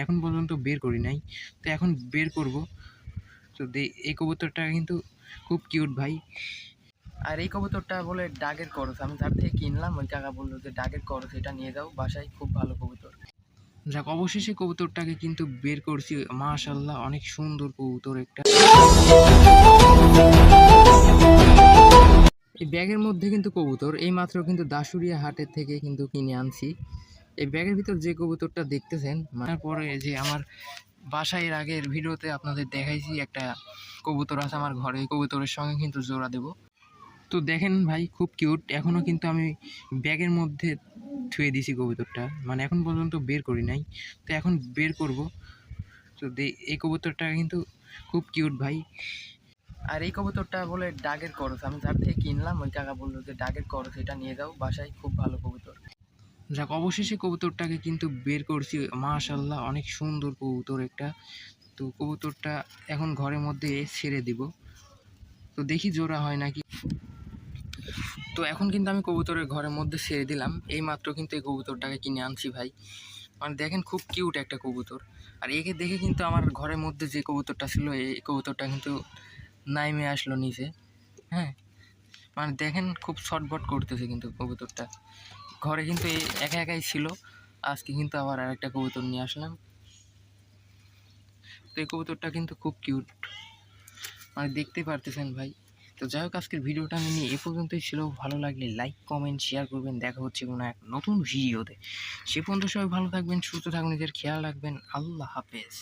এখন পর্যন্ত বের করি নাই, তো এখন বের করব। তো এই কবুতরটা কিন্তু খুব কিউট ভাই। আর এই কবুতরটা বলে ডাগের করস, আমি যার থেকে কিনলাম ওই কাকা বললো যে ডাগের করস, এটা নিয়ে যাও বাসায়, খুব ভালো কবুতর। যাক, অবশেষে কবুতরটাকে কিন্তু বের করছি, মাশাআল্লাহ অনেক সুন্দর কবুতর একটা। এই ব্যাগের মধ্যে কিন্তু কবুতর এই মাত্র কিন্তু দাসুরিয়া হাটের থেকে কিন্তু কিনে আনছি। এই ব্যাগের ভিতর যে কবুতরটা দেখতেছেন, মারার পরে যে আমার বাসায় এর আগের ভিডিওতে আপনাদের দেখাইছি একটা কবুতর আছে আমার ঘরে, এই কবুতরের সঙ্গে কিন্তু জোড়া দেব। তো দেখেন ভাই, খুব কিউট। এখনও কিন্তু আমি ব্যাগের মধ্যে থুয়ে দিছি কবুতরটা, মানে এখন পর্যন্ত বের করি নাই, তো এখন বের করব। তো এই কবুতরটা কিন্তু খুব কিউট ভাই। আর এই কবুতরটা বলে ডাগের করস, আমি যার থেকে কিনলাম ওই কাকা বললো যে ডাগের করস, এটা নিয়ে যাও বাসায়, খুব ভালো কবুতর। যাক, অবশেষে কবুতরটাকে কিন্তু বের করছি, মাশাআল্লাহ অনেক সুন্দর কবুতর একটা। তো কবুতরটা এখন ঘরের মধ্যে ছেড়ে দিব, তো দেখি জোড়া হয় নাকি। তো এখন কিন্তু আমি কবুতরের ঘরের মধ্যে ছেড়ে দিলাম, এই মাত্র কিন্তু এই কবুতরটাকে কিনে আনছি ভাই। মানে দেখেন, খুব কিউট একটা কবুতর। আর একে দেখে কিন্তু আমার ঘরের মধ্যে যে কবুতরটা ছিল এই কবুতরটা কিন্তু নাইমে আসলো নিচে। হ্যাঁ, মানে দেখেন খুব ছটবট করতেছে কিন্তু কবুতরটা। ঘরে কিন্তু এই একা একাই ছিল, আজকে কিন্তু আবার আরেকটা কবুতর নিয়ে আসলাম। তো এই কবুতরটা কিন্তু খুব কিউট, মানে দেখতে পারতেছেন ভাই। তো যাই হোক, আজকের ভিডিওটা আমি নিয়ে এ পর্যন্তই ছিল। ভালো লাগলে লাইক কমেন্ট শেয়ার করবেন। দেখা হচ্ছে কোনো এক নতুন ভিডিওতে। সে পর্যন্ত সবাই ভালো থাকবেন, সুস্থ থাকবেন, নিজের খেয়াল রাখবেন। আল্লাহ হাফেজ।